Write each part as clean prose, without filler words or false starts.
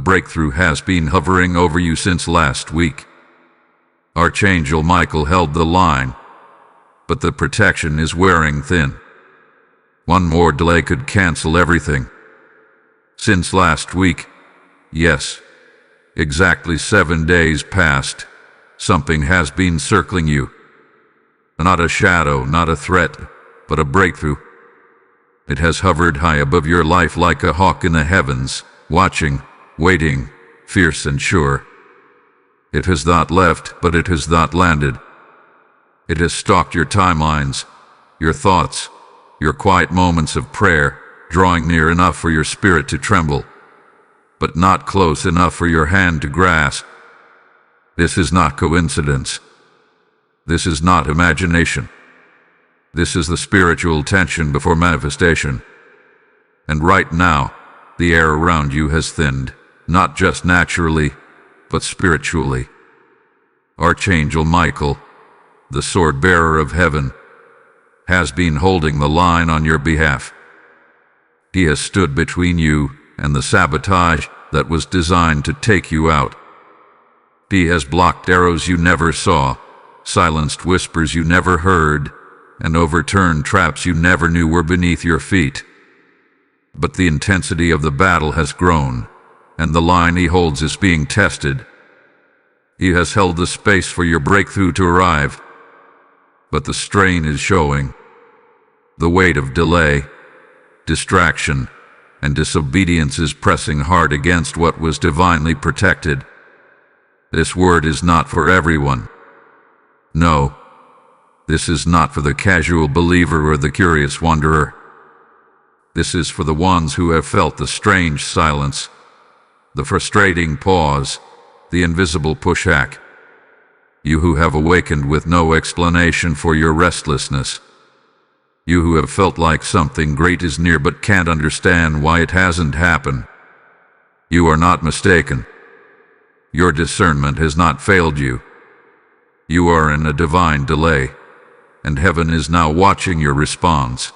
breakthrough has been hovering over you since last week. Archangel Michael held the line, but the protection is wearing thin. One more delay could cancel everything. Since last week, yes, exactly 7 days past, something has been circling you. Not a shadow, not a threat, but a breakthrough. It has hovered high above your life like a hawk in the heavens, watching, waiting, fierce and sure. It has not left, but it has not landed. It has stalked your timelines, your thoughts, your quiet moments of prayer, drawing near enough for your spirit to tremble, but not close enough for your hand to grasp. This is not coincidence. This is not imagination. This is the spiritual tension before manifestation. And right now, the air around you has thinned, not just naturally, but spiritually. Archangel Michael, the sword-bearer of heaven, has been holding the line on your behalf. He has stood between you and the sabotage that was designed to take you out. He has blocked arrows you never saw, silenced whispers you never heard, and overturned traps you never knew were beneath your feet. But the intensity of the battle has grown, and the line he holds is being tested. He has held the space for your breakthrough to arrive, but the strain is showing. The weight of delay, distraction, and disobedience is pressing hard against what was divinely protected. This word is not for everyone. No, this is not for the casual believer or the curious wanderer. This is for the ones who have felt the strange silence, the frustrating pause, the invisible pushback. You who have awakened with no explanation for your restlessness. You who have felt like something great is near but can't understand why it hasn't happened. You are not mistaken. Your discernment has not failed you. You are in a divine delay, and heaven is now watching your response.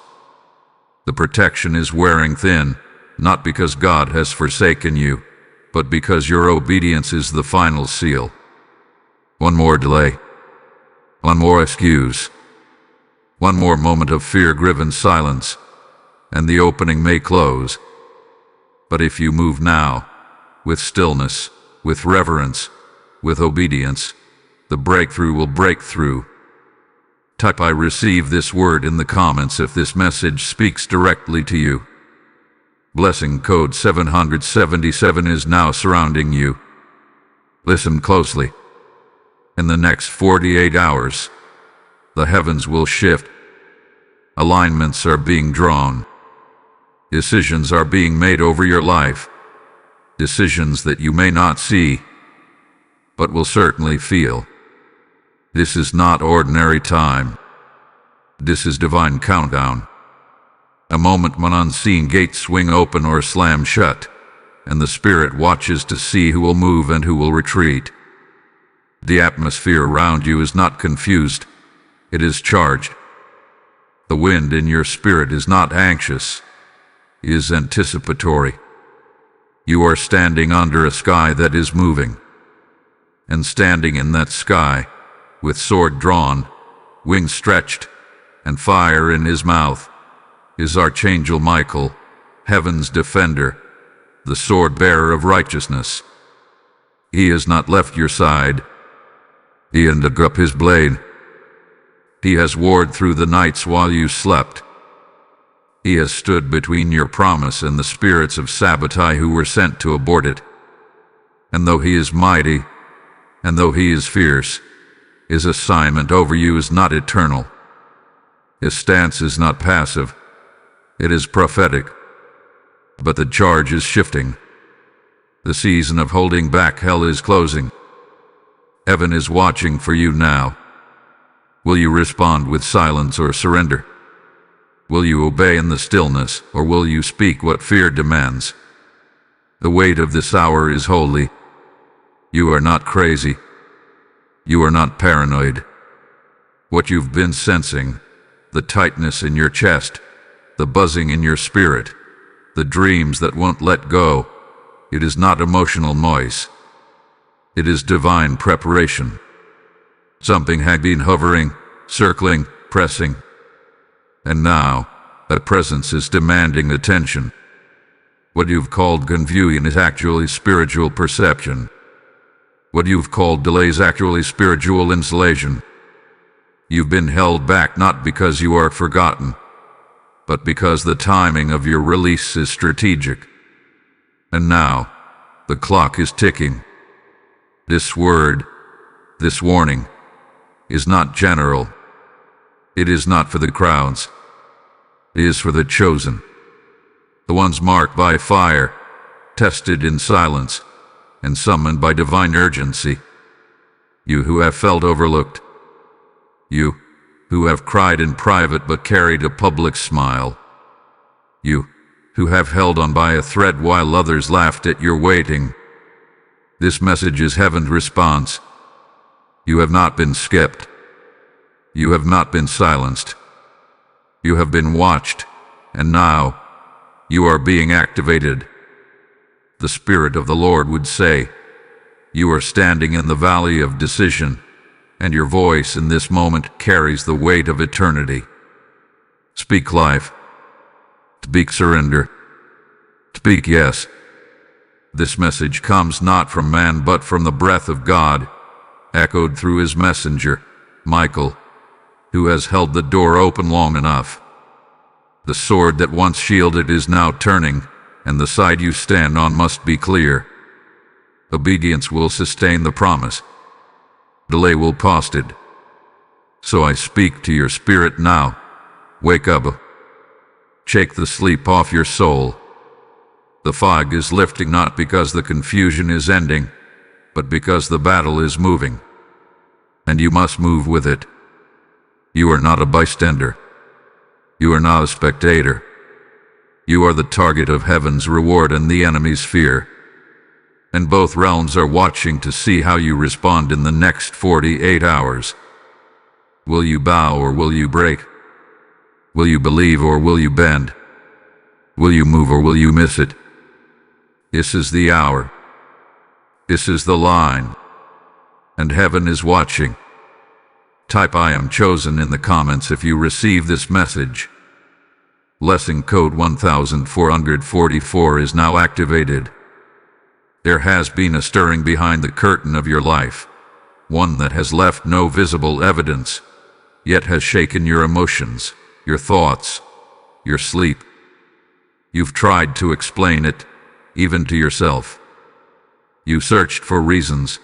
The protection is wearing thin, not because God has forsaken you, but because your obedience is the final seal. One more delay. One more excuse. One more moment of fear-driven silence, and the opening may close. But if you move now, with stillness, with reverence, with obedience, the breakthrough will break through. Type "I receive this word" in the comments if this message speaks directly to you. Blessing code 777 is now surrounding you. Listen closely. In the next 48 hours, the heavens will shift. Alignments are being drawn. Decisions are being made over your life. Decisions that you may not see, but will certainly feel. This is not ordinary time. This is divine countdown. A moment when unseen gates swing open or slam shut, and the Spirit watches to see who will move and who will retreat. The atmosphere around you is not confused. It is charged. The wind in your spirit is not anxious. It is anticipatory. You are standing under a sky that is moving. And standing in that sky, with sword drawn, wings stretched, and fire in his mouth, is Archangel Michael, heaven's defender, the sword-bearer of righteousness. He has not left your side. He ended up his blade. He has warred through the nights while you slept. He has stood between your promise and the spirits of sabotage who were sent to abort it. And though he is mighty, and though he is fierce, his assignment over you is not eternal. His stance is not passive. It is prophetic. But the charge is shifting. The season of holding back hell is closing. Heaven is watching for you now. Will you respond with silence or surrender? Will you obey in the stillness, or will you speak what fear demands? The weight of this hour is holy. You are not crazy. You are not paranoid. What you've been sensing, the tightness in your chest, the buzzing in your spirit, the dreams that won't let go, It is not emotional noise. It is divine preparation. Something had been hovering, circling, pressing. And now, that presence is demanding attention. What you've called confusion is actually spiritual perception. What you've called delay is actually spiritual insulation. You've been held back not because you are forgotten, but because the timing of your release is strategic. And now, the clock is ticking. This word, this warning, is not general. It is not for the crowds. It is for the chosen. The ones marked by fire, tested in silence, and summoned by divine urgency. You who have felt overlooked. You who have cried in private but carried a public smile. You who have held on by a thread while others laughed at your waiting. This message is heaven's response. You have not been skipped. You have not been silenced. You have been watched, and now you are being activated. The Spirit of the Lord would say, you are standing in the valley of decision, and your voice in this moment carries the weight of eternity. Speak life. Speak surrender. Speak yes. This message comes not from man but from the breath of God, echoed through his messenger, Michael, who has held the door open long enough. The sword that once shielded is now turning, and the side you stand on must be clear. Obedience will sustain the promise. Delay will cost it. So I speak to your spirit now. Wake up. Shake the sleep off your soul. The fog is lifting not because the confusion is ending, but because the battle is moving. And you must move with it. You are not a bystander. You are not a spectator. You are the target of heaven's reward and the enemy's fear. And both realms are watching to see how you respond in the next 48 hours. Will you bow or will you break? Will you believe or will you bend? Will you move or will you miss it? This is the hour. This is the line. And heaven is watching. Type I am chosen in the comments if you receive this message. Lesson code 1444 is now activated. There has been a stirring behind the curtain of your life, one that has left no visible evidence, yet has shaken your emotions, your thoughts, your sleep. You've tried to explain it, even to yourself. You searched for reasons.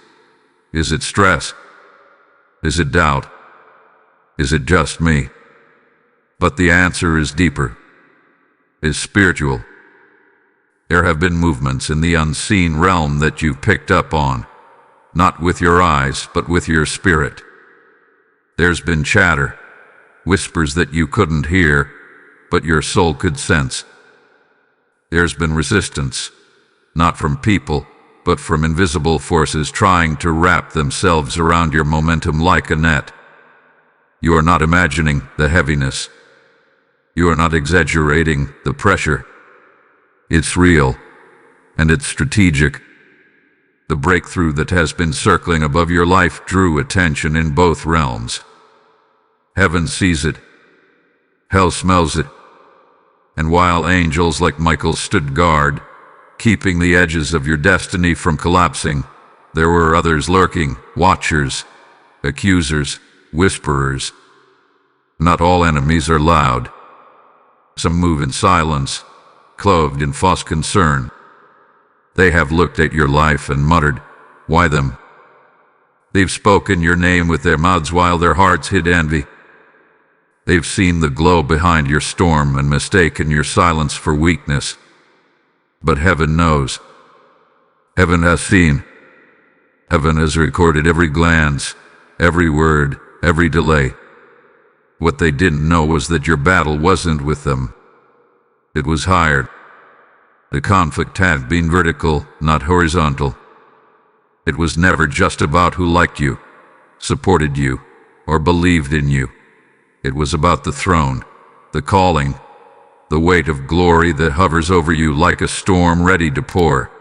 Is it stress? Is it doubt? Is it just me? But the answer is deeper, is spiritual. There have been movements in the unseen realm that you've picked up on, not with your eyes, but with your spirit. There's been chatter, whispers that you couldn't hear, but your soul could sense. There's been resistance, not from people, but from invisible forces trying to wrap themselves around your momentum like a net. You are not imagining the heaviness. You are not exaggerating the pressure. It's real, and it's strategic. The breakthrough that has been circling above your life drew attention in both realms. Heaven sees it. Hell smells it. And while angels like Michael stood guard, keeping the edges of your destiny from collapsing, there were others lurking, watchers, accusers, whisperers. Not all enemies are loud. Some move in silence, clothed in false concern. They have looked at your life and muttered, "Why them?" They've spoken your name with their mouths while their hearts hid envy. They've seen the glow behind your storm and mistaken your silence for weakness. But heaven knows. Heaven has seen. Heaven has recorded every glance, every word, every delay. What they didn't know was that your battle wasn't with them. It was hired. The conflict had been vertical, not horizontal. It was never just about who liked you, supported you, or believed in you. It was about the throne, the calling, the weight of glory that hovers over you like a storm ready to pour.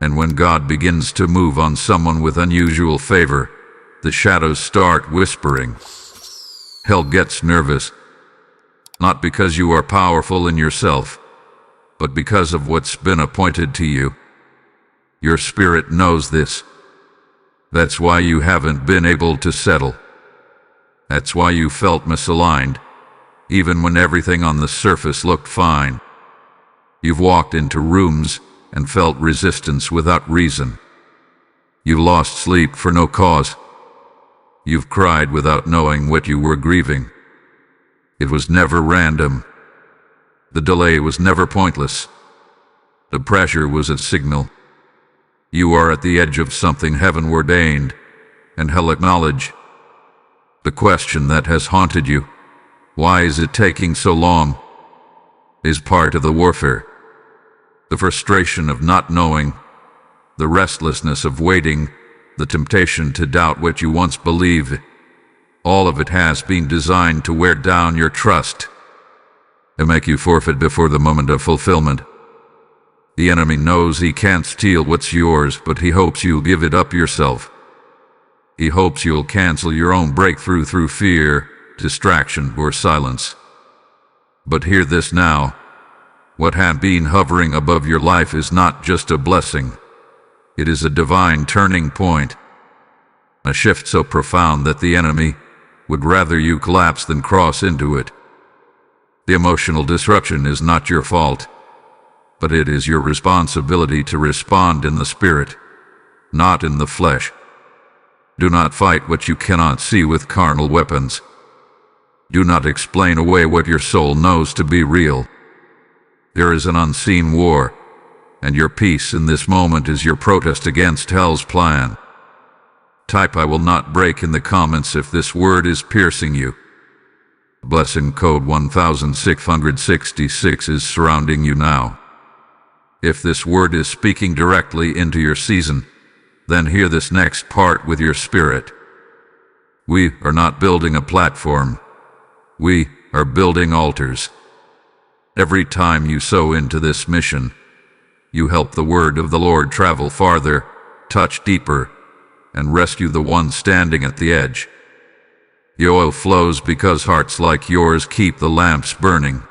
And when God begins to move on someone with unusual favor, the shadows start whispering. Hell gets nervous, not because you are powerful in yourself, but because of what's been appointed to you. Your spirit knows this. That's why you haven't been able to settle. That's why you felt misaligned, even when everything on the surface looked fine. You've walked into rooms and felt resistance without reason. You lost sleep for no cause. You've cried without knowing what you were grieving. It was never random. The delay was never pointless. The pressure was a signal. You are at the edge of something heaven ordained, and hell acknowledge. The question that has haunted you, why is it taking so long, is part of the warfare. The frustration of not knowing, the restlessness of waiting, the temptation to doubt what you once believed, all of it has been designed to wear down your trust and make you forfeit before the moment of fulfillment. The enemy knows he can't steal what's yours, but he hopes you'll give it up yourself. He hopes you'll cancel your own breakthrough through fear, distraction, or silence. But hear this now. What had been hovering above your life is not just a blessing. It is a divine turning point. A shift so profound that the enemy would rather you collapse than cross into it. The emotional disruption is not your fault, but it is your responsibility to respond in the spirit, not in the flesh. Do not fight what you cannot see with carnal weapons. Do not explain away what your soul knows to be real. There is an unseen war, and your peace in this moment is your protest against hell's plan. Type "I will not break" in the comments if this word is piercing you. Blessing code 1666 is surrounding you now. If this word is speaking directly into your season, then hear this next part with your spirit. We are not building a platform. We are building altars. Every time you sow into this mission, you help the word of the Lord travel farther, touch deeper, and rescue the one standing at the edge. The oil flows because hearts like yours keep the lamps burning.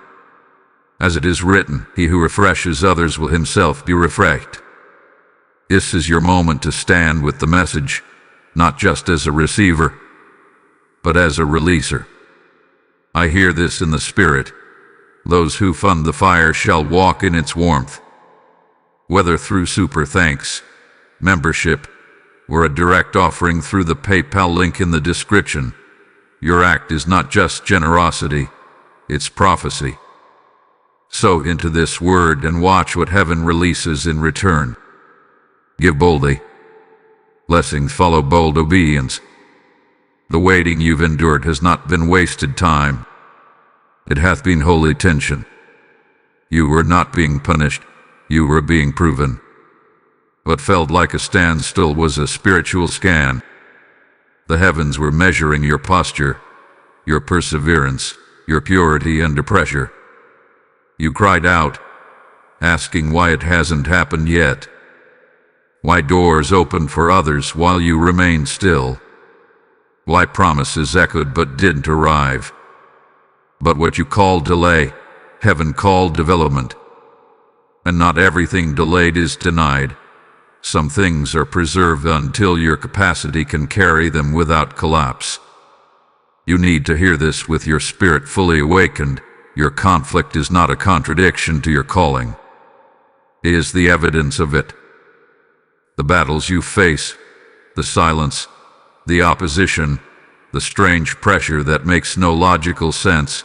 As it is written, he who refreshes others will himself be refreshed. This is your moment to stand with the message, not just as a receiver, but as a releaser. I hear this in the spirit. Those who fund the fire shall walk in its warmth. Whether through super thanks, membership, or a direct offering through the PayPal link in the description, your act is not just generosity, it's prophecy. Sow into this word and watch what heaven releases in return. Give boldly. Blessings follow bold obedience. The waiting you've endured has not been wasted time. It hath been holy tension. You were not being punished, you were being proven. What felt like a standstill was a spiritual scan. The heavens were measuring your posture, your perseverance, your purity under pressure. You cried out, asking why it hasn't happened yet. Why doors opened for others while you remained still. Why promises echoed but didn't arrive. But what you called delay, heaven called development. And not everything delayed is denied. Some things are preserved until your capacity can carry them without collapse. You need to hear this with your spirit fully awakened. Your conflict is not a contradiction to your calling. It is the evidence of it. The battles you face, the silence, the opposition, the strange pressure that makes no logical sense,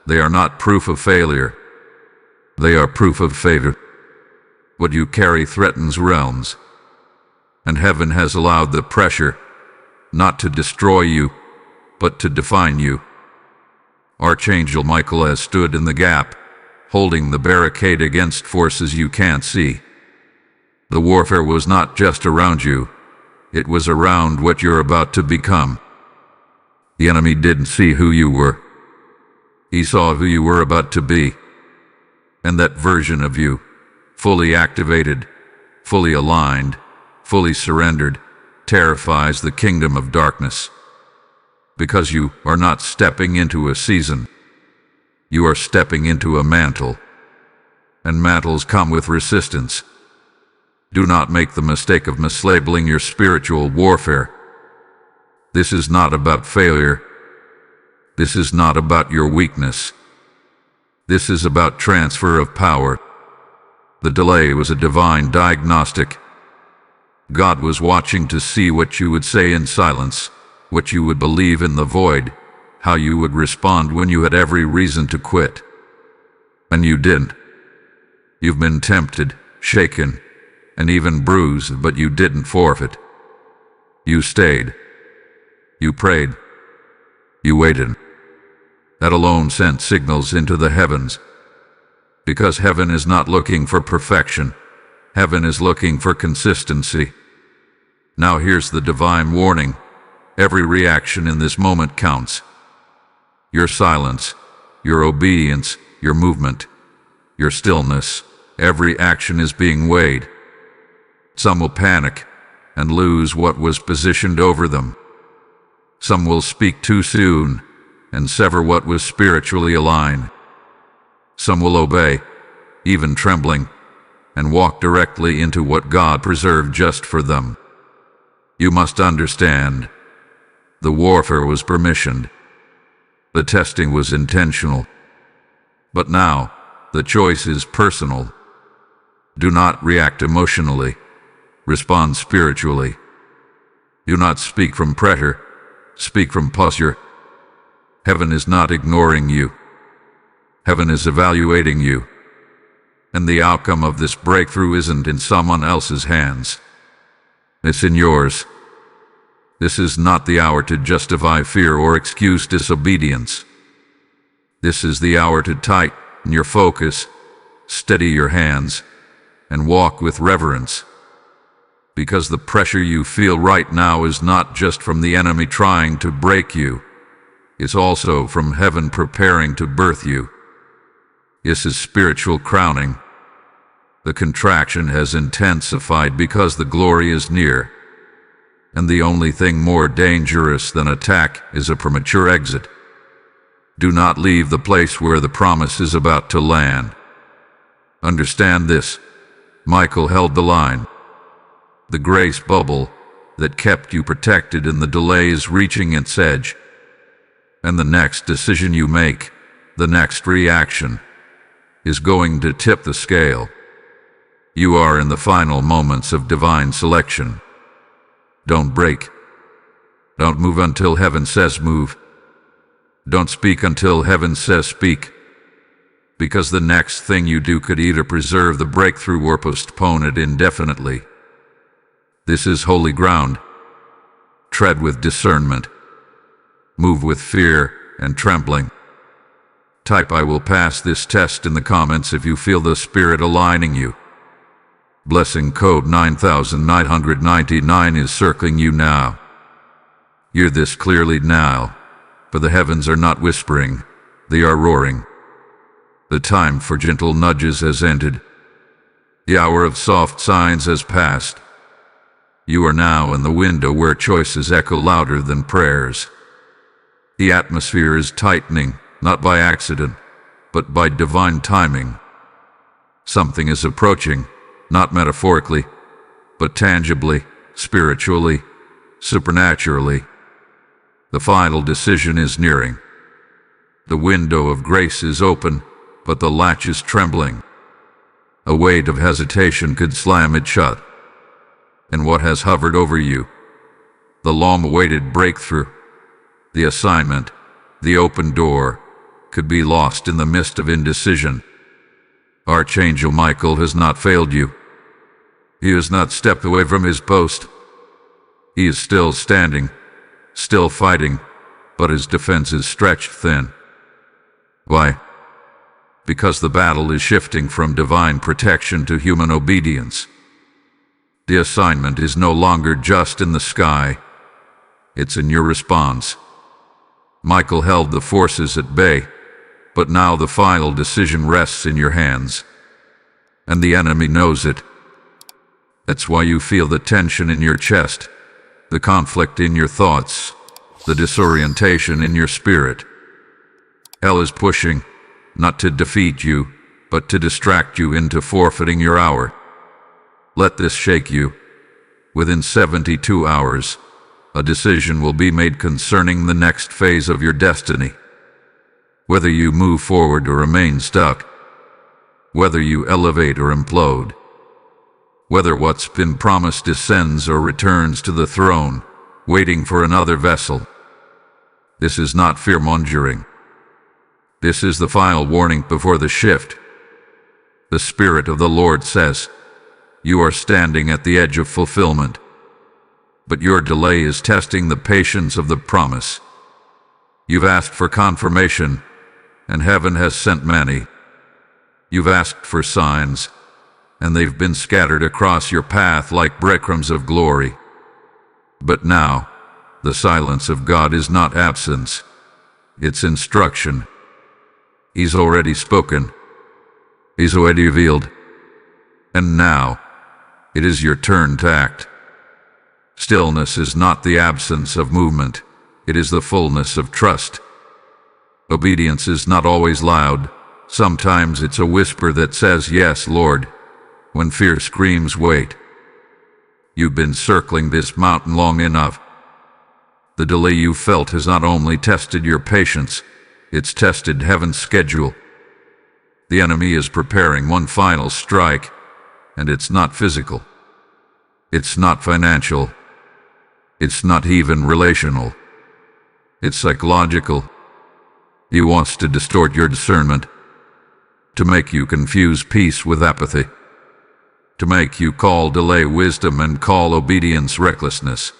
they are not proof of failure. They are proof of favor. What you carry threatens realms, and heaven has allowed the pressure not to destroy you, but to define you. Archangel Michael has stood in the gap, holding the barricade against forces you can't see. The warfare was not just around you, it was around what you're about to become. The enemy didn't see who you were. He saw who you were about to be. And that version of you, fully activated, fully aligned, fully surrendered, terrifies the kingdom of darkness. Because you are not stepping into a season. You are stepping into a mantle. And mantles come with resistance. Do not make the mistake of mislabeling your spiritual warfare. This is not about failure. This is not about your weakness. This is about transfer of power. The delay was a divine diagnostic. God was watching to see what you would say in silence, what you would believe in the void, how you would respond when you had every reason to quit. And you didn't. You've been tempted, shaken, and even bruised, but you didn't forfeit. You stayed. You prayed. You waited. That alone sent signals into the heavens. Because heaven is not looking for perfection. Heaven is looking for consistency. Now here's the divine warning. Every reaction in this moment counts. Your silence, your obedience, your movement, your stillness, every action is being weighed. Some will panic and lose what was positioned over them. Some will speak too soon and sever what was spiritually aligned. Some will obey, even trembling, and walk directly into what God preserved just for them. You must understand, the warfare was permissioned. The testing was intentional. But now, the choice is personal. Do not react emotionally. Respond spiritually. Do not speak from pressure. Speak from posture. Heaven is not ignoring you. Heaven is evaluating you. And the outcome of this breakthrough isn't in someone else's hands. It's in yours. This is not the hour to justify fear or excuse disobedience. This is the hour to tighten your focus, steady your hands, and walk with reverence. Because the pressure you feel right now is not just from the enemy trying to break you. It's also from heaven preparing to birth you. This is spiritual crowning. The contraction has intensified because the glory is near. And the only thing more dangerous than attack is a premature exit. Do not leave the place where the promise is about to land. Understand this. Michael held the line. The grace bubble that kept you protected in the delay is reaching its edge. And the next decision you make, the next reaction, is going to tip the scale. You are in the final moments of divine selection. Don't break. Don't move until heaven says move. Don't speak until heaven says speak. Because the next thing you do could either preserve the breakthrough or postpone it indefinitely. This is holy ground. Tread with discernment. Move with fear and trembling. Type "I will pass this test" in the comments if you feel the Spirit aligning you. Blessing code 9999 is circling you now. Hear this clearly now, for the heavens are not whispering, they are roaring. The time for gentle nudges has ended. The hour of soft signs has passed. You are now in the window where choices echo louder than prayers. The atmosphere is tightening, not by accident, but by divine timing. Something is approaching, not metaphorically, but tangibly, spiritually, supernaturally. The final decision is nearing. The window of grace is open, but the latch is trembling. A weight of hesitation could slam it shut. And what has hovered over you? The long-awaited breakthrough, the assignment, the open door, could be lost in the mist of indecision. Archangel Michael has not failed you. He has not stepped away from his post. He is still standing, still fighting, but his defense is stretched thin. Why? Because the battle is shifting from divine protection to human obedience. The assignment is no longer just in the sky. It's in your response. Michael held the forces at bay, but now the final decision rests in your hands. And the enemy knows it. That's why you feel the tension in your chest, the conflict in your thoughts, the disorientation in your spirit. Hell is pushing, not to defeat you, but to distract you into forfeiting your hour. Let this shake you. Within 72 hours, a decision will be made concerning the next phase of your destiny. Whether you move forward or remain stuck, whether you elevate or implode, whether what's been promised descends or returns to the throne, waiting for another vessel. This is not fear-mongering. This is the final warning before the shift. The Spirit of the Lord says, you are standing at the edge of fulfillment, but your delay is testing the patience of the promise. You've asked for confirmation, and heaven has sent many. You've asked for signs, and they've been scattered across your path like breadcrumbs of glory. But now, the silence of God is not absence, it's instruction. He's already spoken. He's already revealed. And now, it is your turn to act. Stillness is not the absence of movement, it is the fullness of trust. Obedience is not always loud. Sometimes it's a whisper that says, yes, Lord, when fear screams, wait. You've been circling this mountain long enough. The delay you felt has not only tested your patience, it's tested heaven's schedule. The enemy is preparing one final strike, and it's not physical. It's not financial. It's not even relational. It's psychological. He wants to distort your discernment, to make you confuse peace with apathy, to make you call delay wisdom and call obedience recklessness.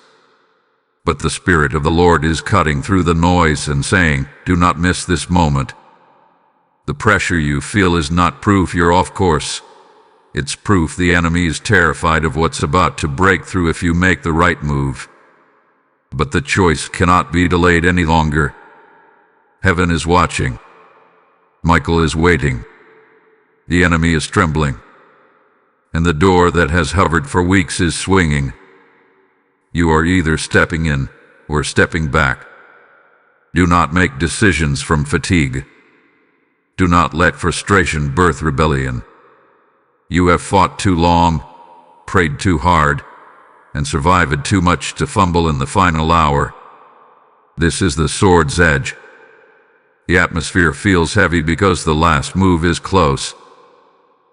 But the Spirit of the Lord is cutting through the noise and saying, do not miss this moment. The pressure you feel is not proof you're off course. It's proof the enemy is terrified of what's about to break through if you make the right move. But the choice cannot be delayed any longer. Heaven is watching. Michael is waiting. The enemy is trembling. And the door that has hovered for weeks is swinging. You are either stepping in or stepping back. Do not make decisions from fatigue. Do not let frustration birth rebellion. You have fought too long, prayed too hard, and survived too much to fumble in the final hour. This is the sword's edge. The atmosphere feels heavy because the last move is close.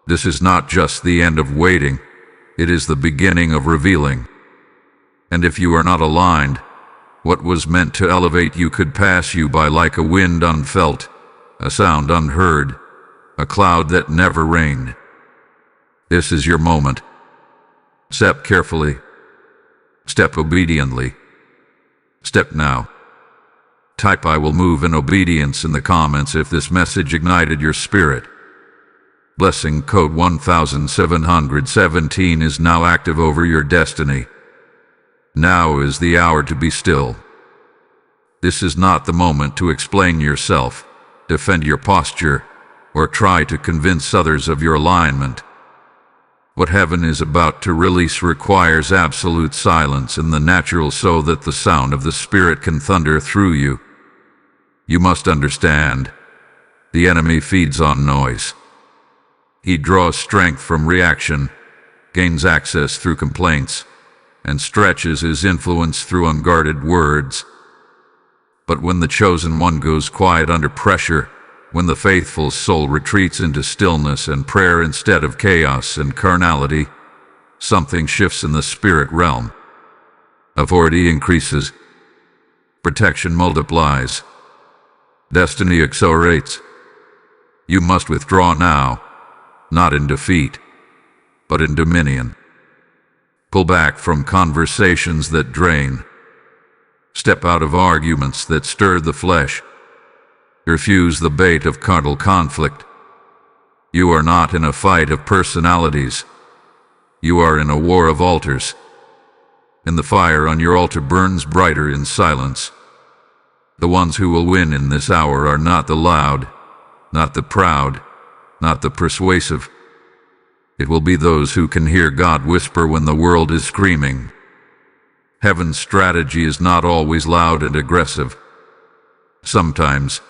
This is not just the end of waiting, it is the beginning of revealing. And if you are not aligned, what was meant to elevate you could pass you by like a wind unfelt, a sound unheard, a cloud that never rained. This is your moment. Step carefully. Step obediently. Step now. Type I will move in obedience in the comments if this message ignited your spirit. Blessing code 1717 is now active over your destiny. Now is the hour to be still. This is not the moment to explain yourself, defend your posture, or try to convince others of your alignment. What heaven is about to release requires absolute silence in the natural so that the sound of the Spirit can thunder through you. You must understand, the enemy feeds on noise. He draws strength from reaction, gains access through complaints, and stretches his influence through unguarded words. But when the chosen one goes quiet under pressure, when the faithful soul retreats into stillness and prayer instead of chaos and carnality, something shifts in the spirit realm. Authority increases. Protection multiplies. Destiny accelerates. You must withdraw now, not in defeat, but in dominion. Pull back from conversations that drain. Step out of arguments that stir the flesh. Refuse the bait of carnal conflict. You are not in a fight of personalities. You are in a war of altars. And the fire on your altar burns brighter in silence. The ones who will win in this hour are not the loud, not the proud, not the persuasive. It will be those who can hear God whisper when the world is screaming. Heaven's strategy is not always loud and aggressive. Sometimes,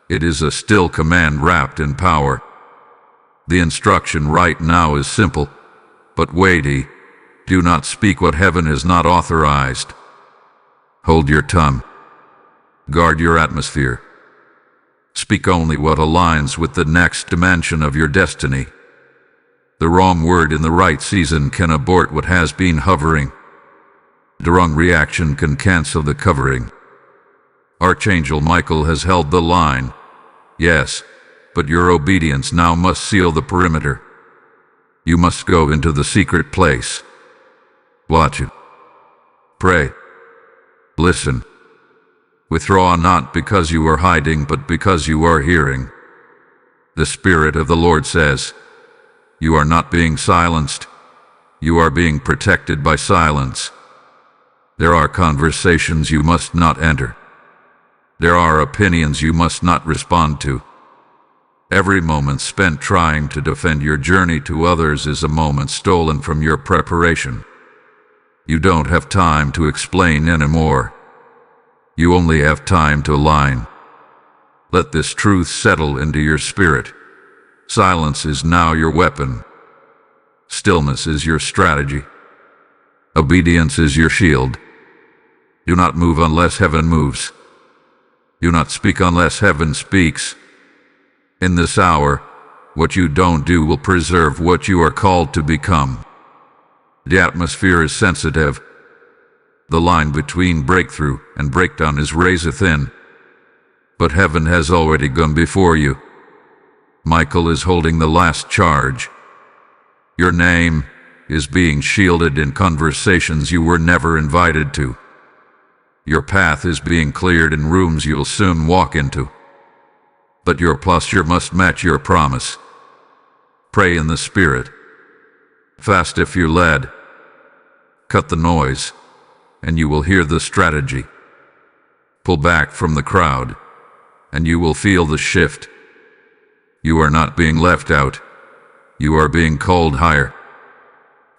it is a still command wrapped in power. The instruction right now is simple, but weighty. Do not speak what heaven has not authorized. Hold your tongue. Guard your atmosphere. Speak only what aligns with the next dimension of your destiny. The wrong word in the right season can abort what has been hovering. The wrong reaction can cancel the covering. Archangel Michael has held the line. Yes, but your obedience now must seal the perimeter. You must go into the secret place. Watch it. Pray. Listen. Withdraw not because you are hiding, but because you are hearing. The Spirit of the Lord says, you are not being silenced. You are being protected by silence. There are conversations you must not enter. There are opinions you must not respond to. Every moment spent trying to defend your journey to others is a moment stolen from your preparation. You don't have time to explain anymore. You only have time to align. Let this truth settle into your spirit. Silence is now your weapon. Stillness is your strategy. Obedience is your shield. Do not move unless heaven moves. Do not speak unless heaven speaks. In this hour, what you don't do will preserve what you are called to become. The atmosphere is sensitive. The line between breakthrough and breakdown is razor thin. But heaven has already gone before you. Michael is holding the last charge. Your name is being shielded in conversations you were never invited to. Your path is being cleared in rooms you'll soon walk into. But your posture must match your promise. Pray in the Spirit. Fast if you're led. Cut the noise, and you will hear the strategy. Pull back from the crowd, and you will feel the shift. You are not being left out. You are being called higher.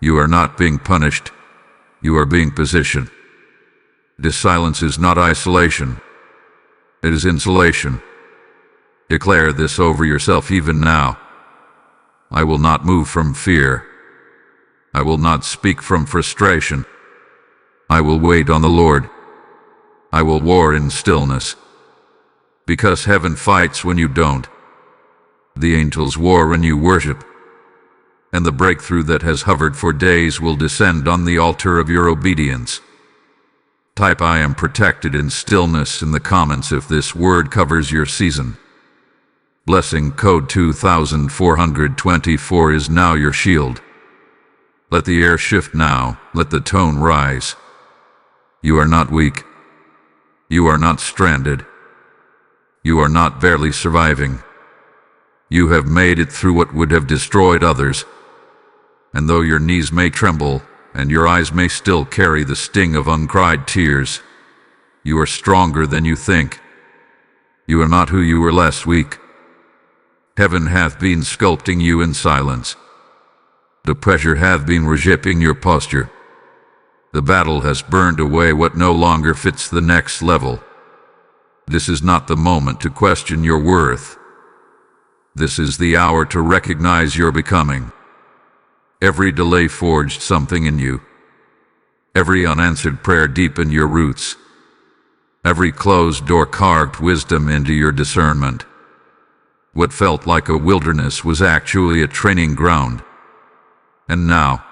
You are not being punished. You are being positioned. This silence is not isolation. It is insulation. Declare this over yourself even now. I will not move from fear. I will not speak from frustration. I will wait on the Lord. I will war in stillness. Because heaven fights when you don't. The angels war when you worship. And the breakthrough that has hovered for days will descend on the altar of your obedience. Type I am protected in stillness in the comments if this word covers your season. Blessing code 2424 is now your shield. Let the air shift now, let the tone rise. You are not weak. You are not stranded. You are not barely surviving. You have made it through what would have destroyed others. And though your knees may tremble, and your eyes may still carry the sting of uncried tears, you are stronger than you think. You are not who you were last week. Heaven hath been sculpting you in silence. The pressure hath been reshaping your posture. The battle has burned away what no longer fits the next level. This is not the moment to question your worth. This is the hour to recognize your becoming. Every delay forged something in you. Every unanswered prayer deepened your roots. Every closed door carved wisdom into your discernment. What felt like a wilderness was actually a training ground. And now,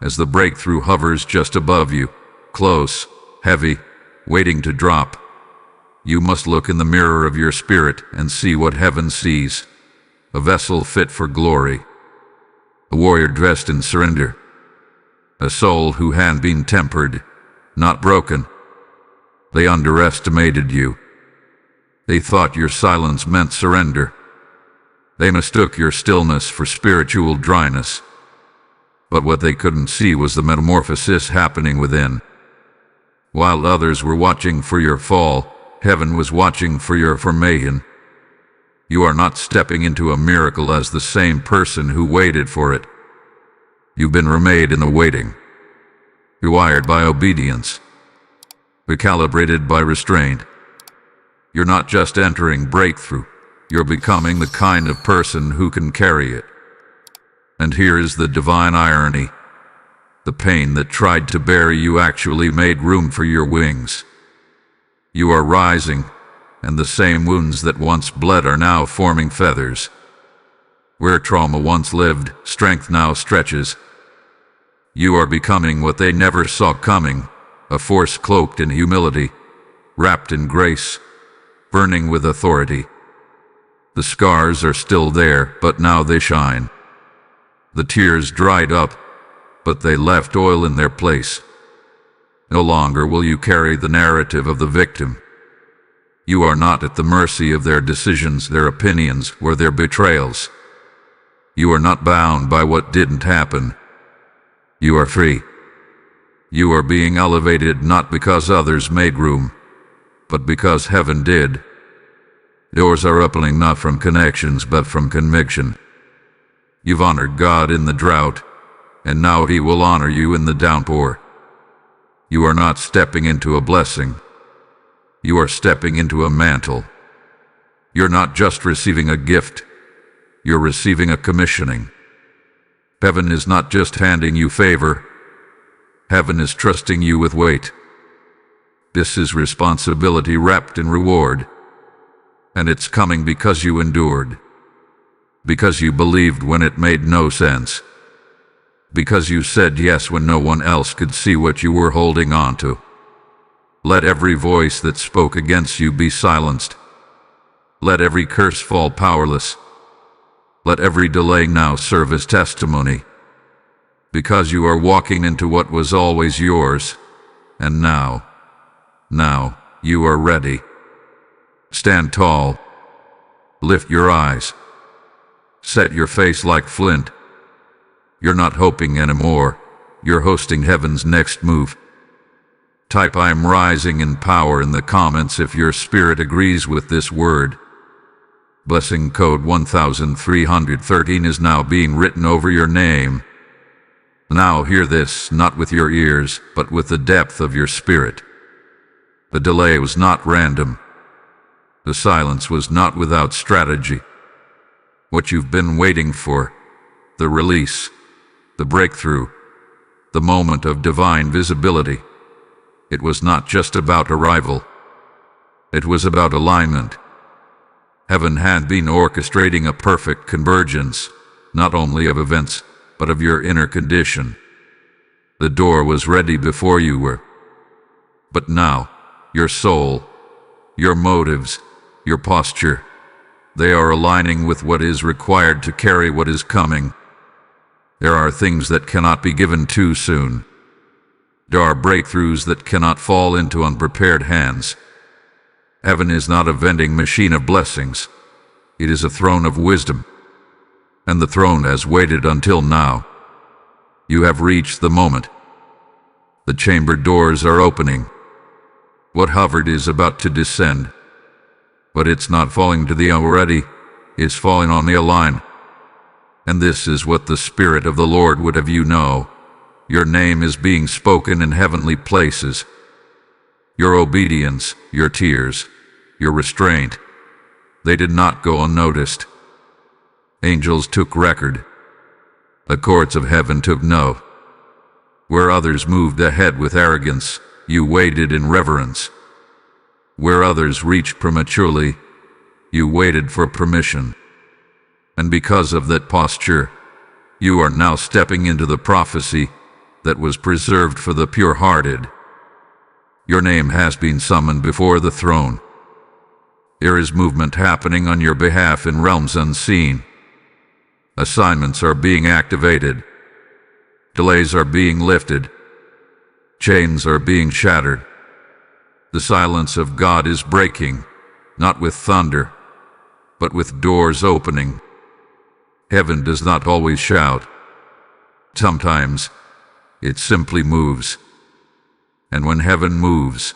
as the breakthrough hovers just above you, close, heavy, waiting to drop, you must look in the mirror of your spirit and see what heaven sees. A vessel fit for glory. A warrior dressed in surrender. A soul who had been tempered, not broken. They underestimated you. They thought your silence meant surrender. They mistook your stillness for spiritual dryness. But what they couldn't see was the metamorphosis happening within. While others were watching for your fall, heaven was watching for your formation. You are not stepping into a miracle as the same person who waited for it. You've been remade in the waiting, rewired by obedience, recalibrated by restraint. You're not just entering breakthrough, you're becoming the kind of person who can carry it. And here is the divine irony. The pain that tried to bury you actually made room for your wings. You are rising, and the same wounds that once bled are now forming feathers. Where trauma once lived, strength now stretches. You are becoming what they never saw coming, a force cloaked in humility, wrapped in grace, burning with authority. The scars are still there, but now they shine. The tears dried up, but they left oil in their place. No longer will you carry the narrative of the victim. You are not at the mercy of their decisions, their opinions, or their betrayals. You are not bound by what didn't happen. You are free. You are being elevated not because others made room, but because heaven did. Doors are opening not from connections, but from conviction. You've honored God in the drought, and now He will honor you in the downpour. You are not stepping into a blessing. You are stepping into a mantle. You're not just receiving a gift. You're receiving a commissioning. Heaven is not just handing you favor. Heaven is trusting you with weight. This is responsibility wrapped in reward. And it's coming because you endured. Because you believed when it made no sense. Because you said yes when no one else could see what you were holding on to. Let every voice that spoke against you be silenced. Let every curse fall powerless. Let every delay now serve as testimony. Because you are walking into what was always yours, and now you are ready. Stand tall. Lift your eyes. Set your face like flint. You're not hoping anymore. You're hosting heaven's next move. Type "I am rising in power" in the comments if your spirit agrees with this word. Blessing code 1313 is now being written over your name. Now hear this, not with your ears, but with the depth of your spirit. The delay was not random. The silence was not without strategy. What you've been waiting for, the release, the breakthrough, the moment of divine visibility, it was not just about arrival. It was about alignment. Heaven had been orchestrating a perfect convergence, not only of events, but of your inner condition. The door was ready before you were. But now, your soul, your motives, your posture, they are aligning with what is required to carry what is coming. There are things that cannot be given too soon. There are breakthroughs that cannot fall into unprepared hands. Heaven is not a vending machine of blessings. It is a throne of wisdom. And the throne has waited until now. You have reached the moment. The chamber doors are opening. What hovered is about to descend. But it's not falling to the already, it's falling on the align. And this is what the Spirit of the Lord would have you know. Your name is being spoken in heavenly places. Your obedience, your tears, your restraint, they did not go unnoticed. Angels took record. The courts of heaven took note. Where others moved ahead with arrogance, you waited in reverence. Where others reached prematurely, you waited for permission. And because of that posture, you are now stepping into the prophecy that was preserved for the pure-hearted. Your name has been summoned before the throne. There is movement happening on your behalf in realms unseen. Assignments are being activated. Delays are being lifted. Chains are being shattered. The silence of God is breaking, not with thunder, but with doors opening. Heaven does not always shout. Sometimes it simply moves. And when heaven moves,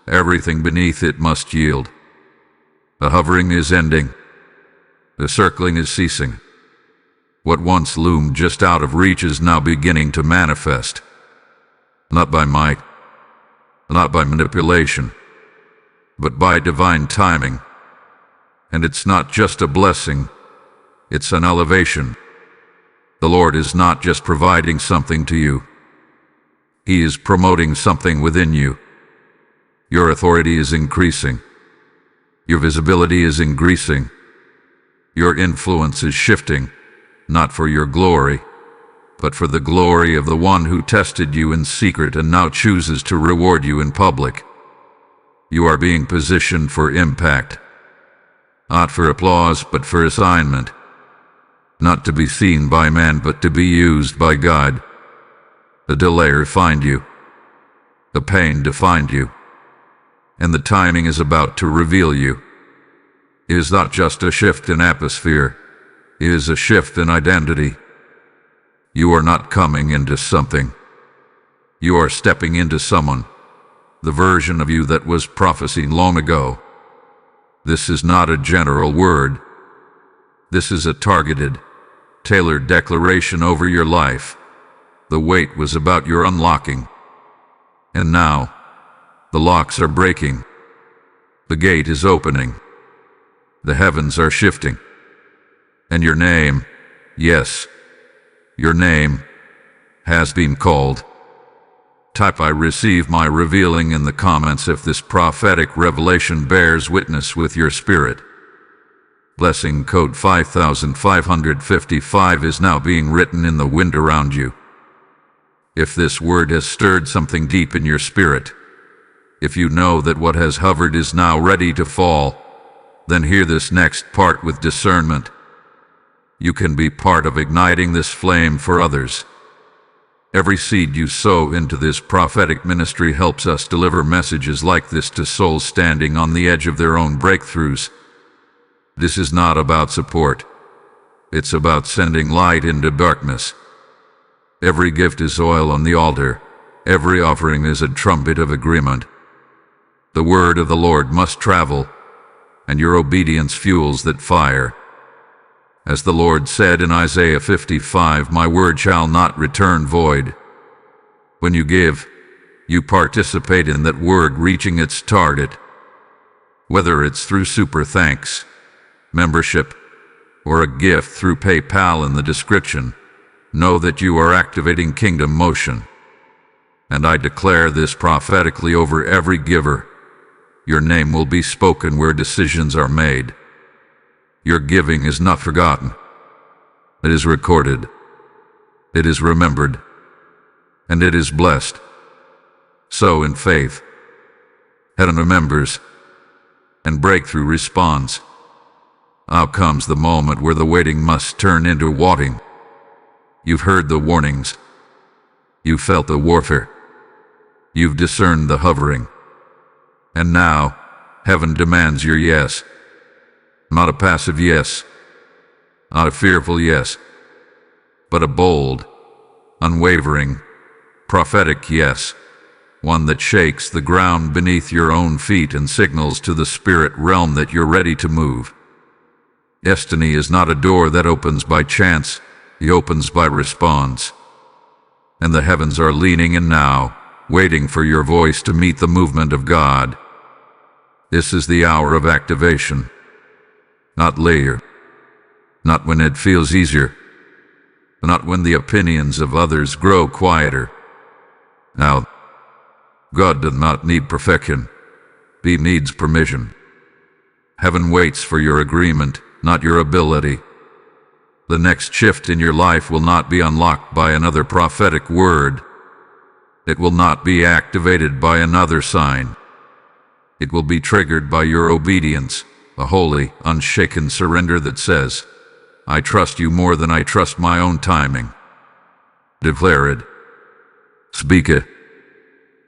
everything beneath it must yield. The hovering is ending. The circling is ceasing. What once loomed just out of reach is now beginning to manifest. Not by might, not by manipulation, but by divine timing. And it's not just a blessing, it's an elevation. The Lord is not just providing something to you. He is promoting something within you. Your authority is increasing. Your visibility is increasing. Your influence is shifting, not for your glory, but for the glory of the one who tested you in secret and now chooses to reward you in public. You are being positioned for impact, not for applause, but for assignment. Not to be seen by man, but to be used by God. The delay refined you. The pain defined you. And the timing is about to reveal you. It is not just a shift in atmosphere. It is a shift in identity. You are not coming into something. You are stepping into someone. The version of you that was prophesied long ago. This is not a general word. This is a targeted, tailored declaration over your life. The wait was about your unlocking. And now, the locks are breaking. The gate is opening. The heavens are shifting. And your name, yes, your name, has been called. Type "I receive my revealing" in the comments if this prophetic revelation bears witness with your spirit. Blessing code 5555 is now being written in the wind around you. If this word has stirred something deep in your spirit, if you know that what has hovered is now ready to fall, then hear this next part with discernment. You can be part of igniting this flame for others. Every seed you sow into this prophetic ministry helps us deliver messages like this to souls standing on the edge of their own breakthroughs. This is not about support. It's about sending light into darkness. Every gift is oil on the altar. Every offering is a trumpet of agreement. The word of the Lord must travel, and your obedience fuels that fire. As the Lord said in Isaiah 55, "My word shall not return void." When you give, you participate in that word reaching its target. Whether it's through super thanks, membership, or a gift through PayPal in the description, know that you are activating kingdom motion. And I declare this prophetically over every giver. Your name will be spoken where decisions are made. Your giving is not forgotten. It is recorded. It is remembered. And it is blessed. So in faith, heaven remembers, and breakthrough responds. Now comes the moment where the waiting must turn into walking. You've heard the warnings. You've felt the warfare. You've discerned the hovering. And now, heaven demands your yes. Not a passive yes, not a fearful yes, but a bold, unwavering, prophetic yes, one that shakes the ground beneath your own feet and signals to the spirit realm that you're ready to move. Destiny is not a door that opens by chance, it opens by response. And the heavens are leaning in now, waiting for your voice to meet the movement of God. This is the hour of activation. Not later, not when it feels easier, not when the opinions of others grow quieter. Now, God does not need perfection, He needs permission. Heaven waits for your agreement, not your ability. The next shift in your life will not be unlocked by another prophetic word. It will not be activated by another sign. It will be triggered by your obedience. A holy, unshaken surrender that says, "I trust you more than I trust my own timing." Declare it. Speak it.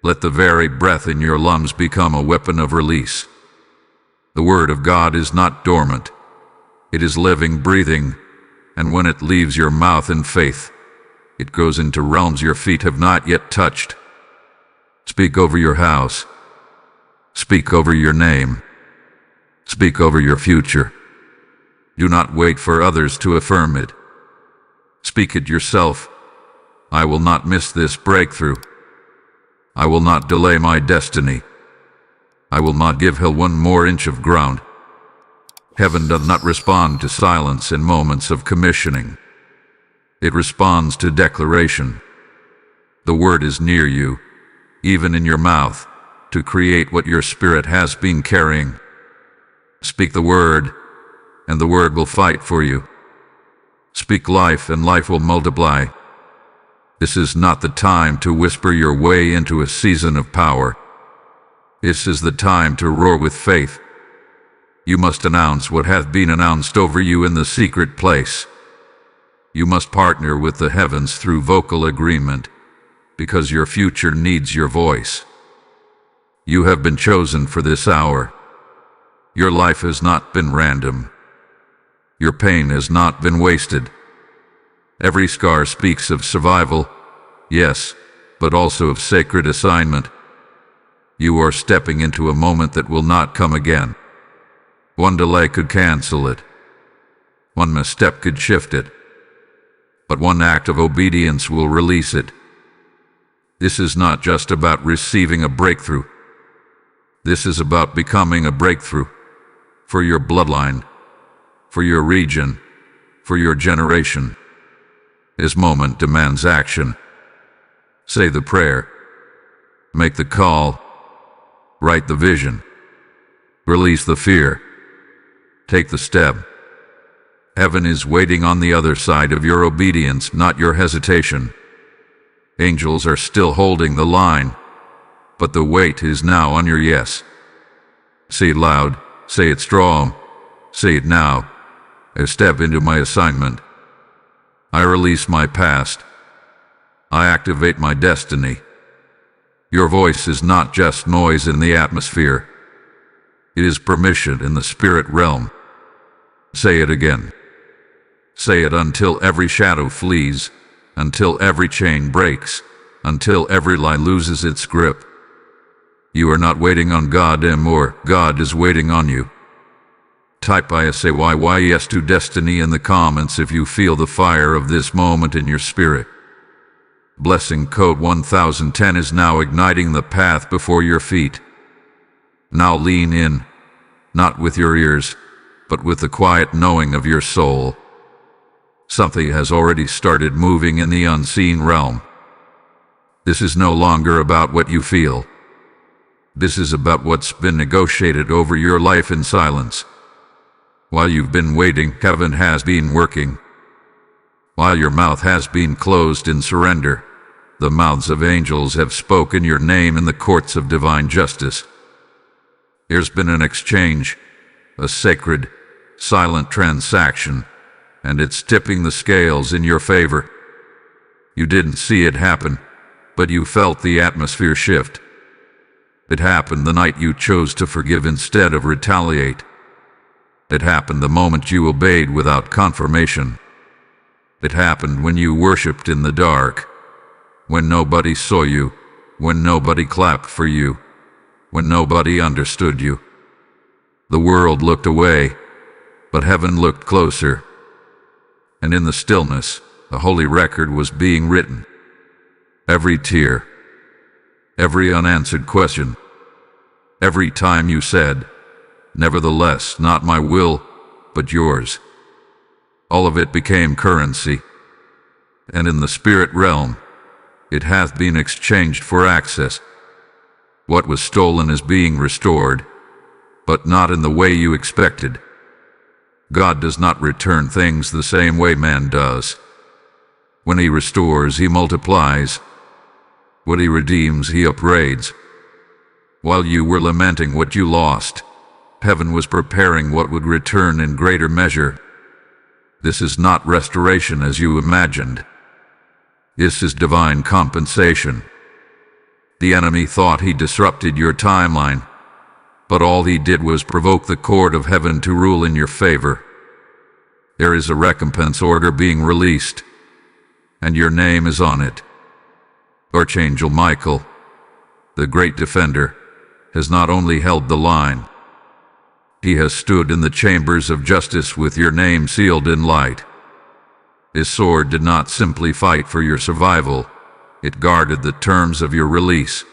Let the very breath in your lungs become a weapon of release. The word of God is not dormant. It is living, breathing, and when it leaves your mouth in faith, it goes into realms your feet have not yet touched. Speak over your house. Speak over your name. Speak over your future. Do not wait for others to affirm it. Speak it yourself. I will not miss this breakthrough. I will not delay my destiny. I will not give hell one more inch of ground. Heaven does not respond to silence in moments of commissioning. It responds to declaration. The word is near you, even in your mouth, to create what your spirit has been carrying. Speak the word, and the word will fight for you. Speak life, and life will multiply. This is not the time to whisper your way into a season of power. This is the time to roar with faith. You must announce what hath been announced over you in the secret place. You must partner with the heavens through vocal agreement, because your future needs your voice. You have been chosen for this hour. Your life has not been random. Your pain has not been wasted. Every scar speaks of survival, yes, but also of sacred assignment. You are stepping into a moment that will not come again. One delay could cancel it. One misstep could shift it. But one act of obedience will release it. This is not just about receiving a breakthrough. This is about becoming a breakthrough for your bloodline, for your region, for your generation. This moment demands action. Say the prayer. Make the call. Write the vision. Release the fear. Take the step. Heaven is waiting on the other side of your obedience, not your hesitation. Angels are still holding the line, but the weight is now on your yes. Say it loud, say it strong, say it now. I step into my assignment. I release my past. I activate my destiny. Your voice is not just noise in the atmosphere. It is permission in the spirit realm. Say it again. Say it until every shadow flees, until every chain breaks, until every lie loses its grip. You are not waiting on God anymore. God is waiting on you. Type I say why yes to destiny in the comments if you feel the fire of this moment in your spirit. Blessing code 1010 is now igniting the path before your feet. Now lean in, not with your ears, but with the quiet knowing of your soul. Something has already started moving in the unseen realm. This is no longer about what you feel. This is about what's been negotiated over your life in silence. While you've been waiting, heaven has been working. While your mouth has been closed in surrender, the mouths of angels have spoken your name in the courts of divine justice. There's been an exchange, a sacred, silent transaction, and it's tipping the scales in your favor. You didn't see it happen, but you felt the atmosphere shift. It happened the night you chose to forgive instead of retaliate. It happened the moment you obeyed without confirmation. It happened when you worshipped in the dark, when nobody saw you, when nobody clapped for you, when nobody understood you. The world looked away, but heaven looked closer. And in the stillness, a holy record was being written. Every tear, every unanswered question, every time you said, "Nevertheless, not my will, but yours," all of it became currency. And in the spirit realm, it hath been exchanged for access. What was stolen is being restored, but not in the way you expected. God does not return things the same way man does. When he restores, he multiplies. When he redeems, he upbraids. While you were lamenting what you lost, heaven was preparing what would return in greater measure. This is not restoration as you imagined. This is divine compensation. The enemy thought he disrupted your timeline, but all he did was provoke the court of heaven to rule in your favor. There is a recompense order being released, and your name is on it. Archangel Michael, the great defender, has not only held the line, he has stood in the chambers of justice with your name sealed in light. His sword did not simply fight for your survival, it guarded the terms of your release.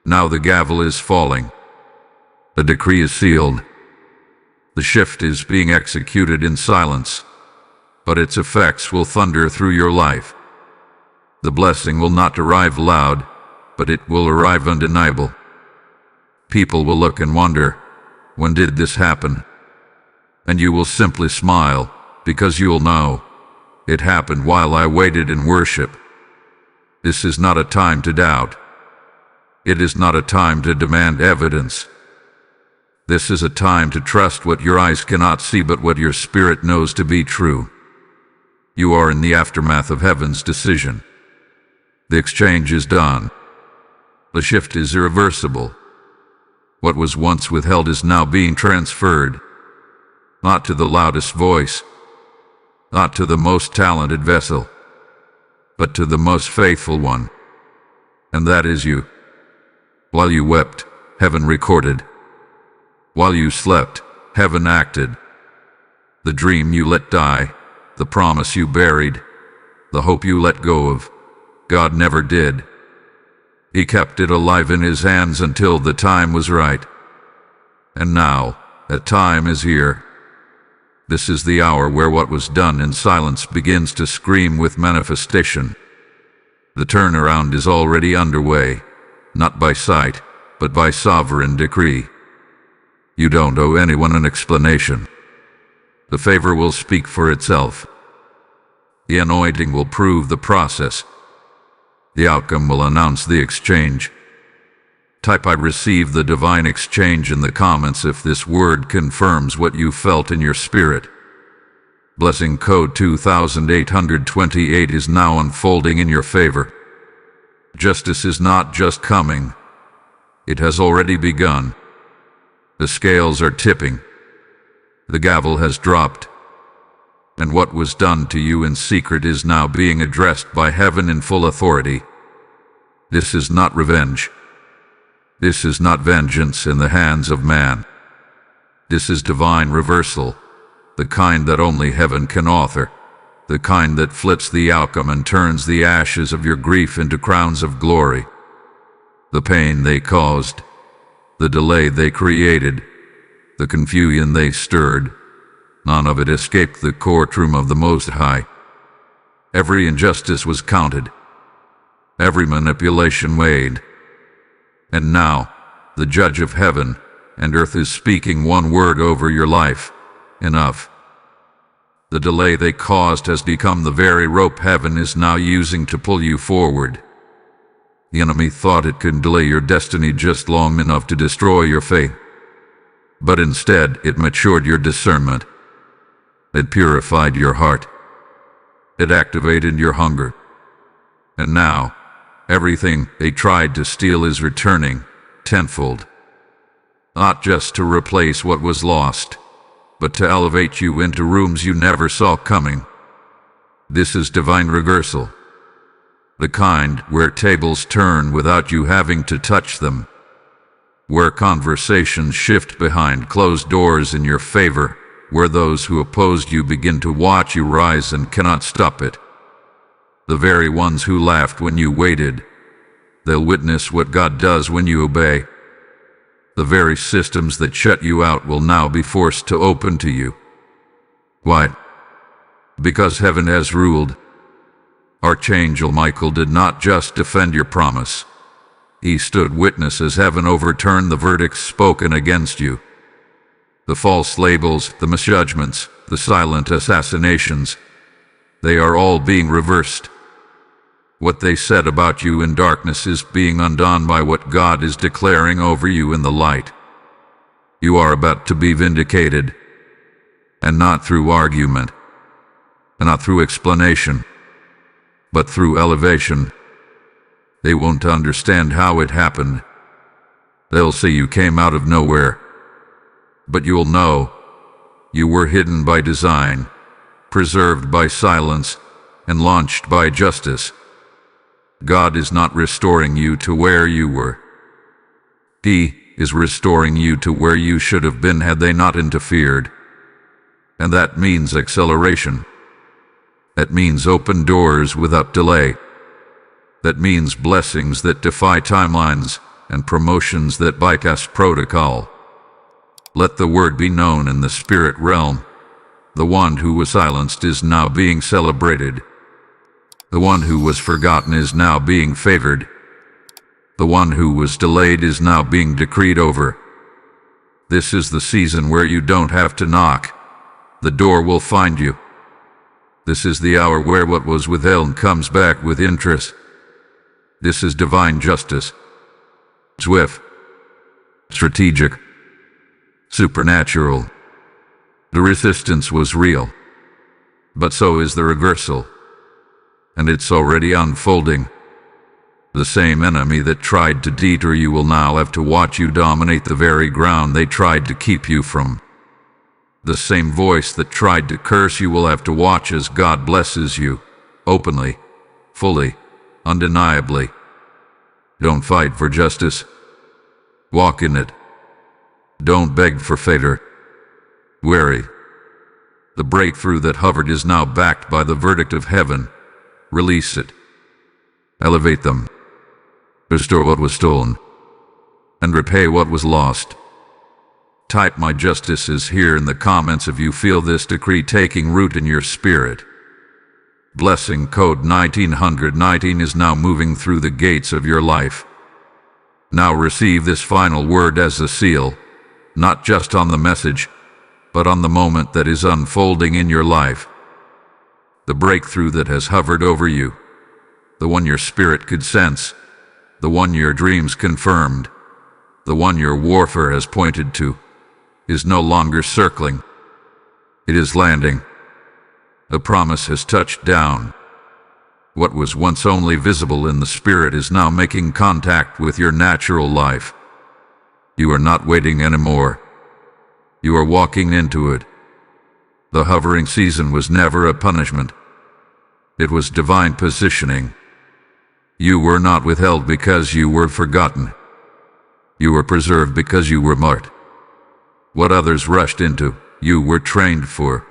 Now the gavel is falling. The decree is sealed. The shift is being executed in silence, but its effects will thunder through your life. The blessing will not arrive loud, but it will arrive undeniable. People will look and wonder, when did this happen? And you will simply smile, because you'll know, it happened while I waited in worship. This is not a time to doubt. It is not a time to demand evidence. This is a time to trust what your eyes cannot see but what your spirit knows to be true. You are in the aftermath of heaven's decision. The exchange is done. The shift is irreversible. What was once withheld is now being transferred, not to the loudest voice, not to the most talented vessel, but to the most faithful one, and that is you. While you wept, heaven recorded. While you slept, heaven acted. The dream you let die, the promise you buried, the hope you let go of, God never did. He kept it alive in His hands until the time was right. And now, that time is here. This is the hour where what was done in silence begins to scream with manifestation. The turnaround is already underway, not by sight, but by sovereign decree. You don't owe anyone an explanation. The favor will speak for itself. The anointing will prove the process. The outcome will announce the exchange. Type "I receive the divine exchange" in the comments if this word confirms what you felt in your spirit. Blessing code 2828 is now unfolding in your favor. Justice is not just coming. It has already begun. The scales are tipping. The gavel has dropped. And what was done to you in secret is now being addressed by heaven in full authority. This is not revenge. This is not vengeance in the hands of man. This is divine reversal, the kind that only heaven can author, the kind that flips the outcome and turns the ashes of your grief into crowns of glory. The pain they caused, the delay they created, the confusion they stirred, none of it escaped the courtroom of the Most High. Every injustice was counted. Every manipulation weighed. And now, the judge of heaven and earth is speaking one word over your life: enough. The delay they caused has become the very rope heaven is now using to pull you forward. The enemy thought it could delay your destiny just long enough to destroy your faith. But instead, it matured your discernment. It purified your heart. It activated your hunger. And now, everything they tried to steal is returning, tenfold. Not just to replace what was lost, but to elevate you into rooms you never saw coming. This is divine reversal. The kind where tables turn without you having to touch them. Where conversations shift behind closed doors in your favor. Where those who opposed you begin to watch you rise and cannot stop it. The very ones who laughed when you waited, they'll witness what God does when you obey. The very systems that shut you out will now be forced to open to you. Why? Because heaven has ruled. Archangel Michael did not just defend your promise. He stood witness as heaven overturned the verdicts spoken against you. The false labels, the misjudgments, the silent assassinations, they are all being reversed. What they said about you in darkness is being undone by what God is declaring over you in the light. You are about to be vindicated, and not through argument, and not through explanation, but through elevation. They won't understand how it happened. They'll say you came out of nowhere. But you'll know, you were hidden by design, preserved by silence, and launched by justice. God is not restoring you to where you were. He is restoring you to where you should have been had they not interfered. And that means acceleration. That means open doors without delay. That means blessings that defy timelines and promotions that bypass protocol. Let the word be known in the spirit realm. The one who was silenced is now being celebrated. The one who was forgotten is now being favored. The one who was delayed is now being decreed over. This is the season where you don't have to knock. The door will find you. This is the hour where what was withheld comes back with interest. This is divine justice. Swift, strategic, supernatural. The resistance was real, but so is the reversal, and it's already unfolding. The same enemy that tried to deter you will now have to watch you dominate the very ground they tried to keep you from. The same voice that tried to curse you will have to watch as God blesses you, openly, fully, undeniably. Don't fight for justice. Walk in it. Don't beg for favor. Wary. The breakthrough that hovered is now backed by the verdict of heaven. Release it. Elevate them. Restore what was stolen. And repay what was lost. Type "My justice is here" in the comments if you feel this decree taking root in your spirit. Blessing code 1919 is now moving through the gates of your life. Now receive this final word as a seal, not just on the message, but on the moment that is unfolding in your life. The breakthrough that has hovered over you, the one your spirit could sense, the one your dreams confirmed, the one your warfare has pointed to, is no longer circling. It is landing. The promise has touched down. What was once only visible in the spirit is now making contact with your natural life. You are not waiting anymore. You are walking into it. The hovering season was never a punishment. It was divine positioning. You were not withheld because you were forgotten. You were preserved because you were marked. What others rushed into, you were trained for.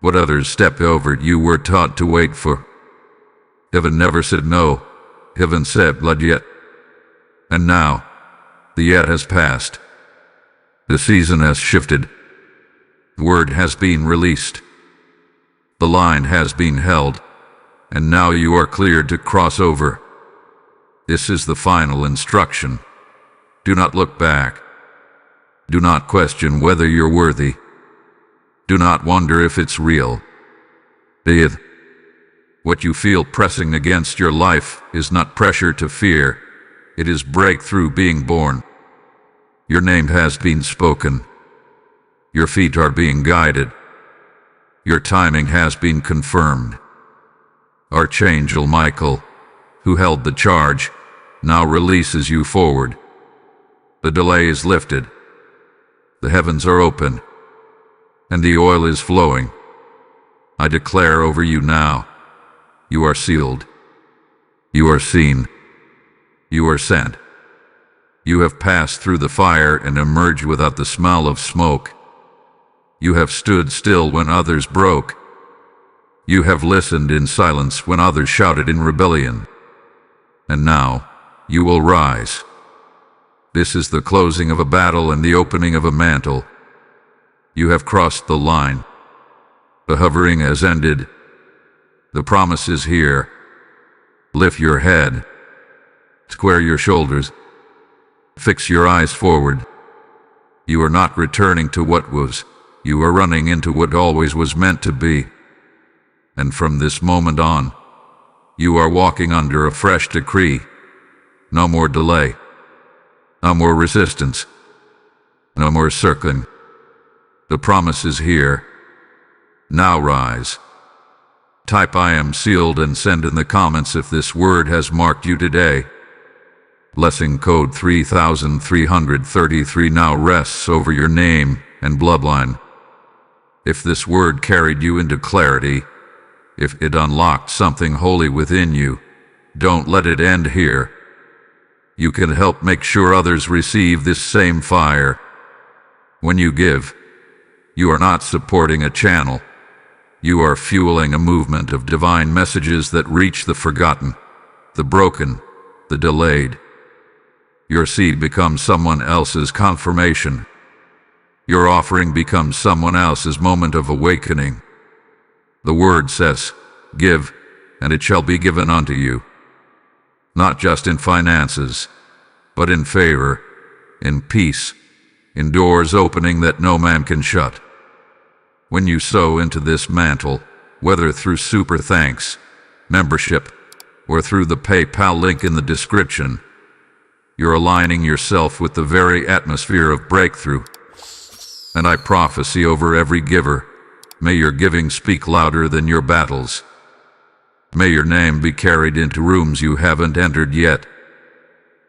What others stepped over, you were taught to wait for. Heaven never said no. Heaven said blood yet. And now, the yet has passed. The season has shifted. The word has been released. The line has been held. And now you are cleared to cross over. This is the final instruction. Do not look back. Do not question whether you're worthy. Do not wonder if it's real. Breathe. What you feel pressing against your life is not pressure to fear. It is breakthrough being born. Your name has been spoken. Your feet are being guided. Your timing has been confirmed. Archangel Michael, who held the charge, now releases you forward. The delay is lifted. The heavens are open, and the oil is flowing. I declare over you now, you are sealed. You are seen. You are sent. You have passed through the fire and emerged without the smell of smoke. You have stood still when others broke. You have listened in silence when others shouted in rebellion. And now, you will rise. This is the closing of a battle and the opening of a mantle. You have crossed the line. The hovering has ended. The promise is here. Lift your head. Square your shoulders. Fix your eyes forward. You are not returning to what was. You are running into what always was meant to be. And from this moment on, you are walking under a fresh decree. No more delay. No more resistance. No more circling. The promise is here. Now rise. Type "I am sealed" and send in the comments if this word has marked you today. Blessing code 3333 now rests over your name and bloodline. If this word carried you into clarity, if it unlocked something holy within you, don't let it end here. You can help make sure others receive this same fire. When you give, you are not supporting a channel. You are fueling a movement of divine messages that reach the forgotten, the broken, the delayed. Your seed becomes someone else's confirmation. Your offering becomes someone else's moment of awakening. The word says, "Give, and it shall be given unto you." Not just in finances, but in favor, in peace, in doors opening that no man can shut. When you sow into this mantle, whether through super thanks, membership, or through the PayPal link in the description, you're aligning yourself with the very atmosphere of breakthrough. And I prophesy over every giver, may your giving speak louder than your battles. May your name be carried into rooms you haven't entered yet.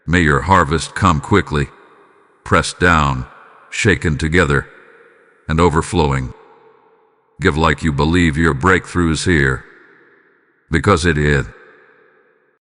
May your harvest come quickly, pressed down, shaken together, and overflowing. Give like you believe your breakthrough is here, because it is.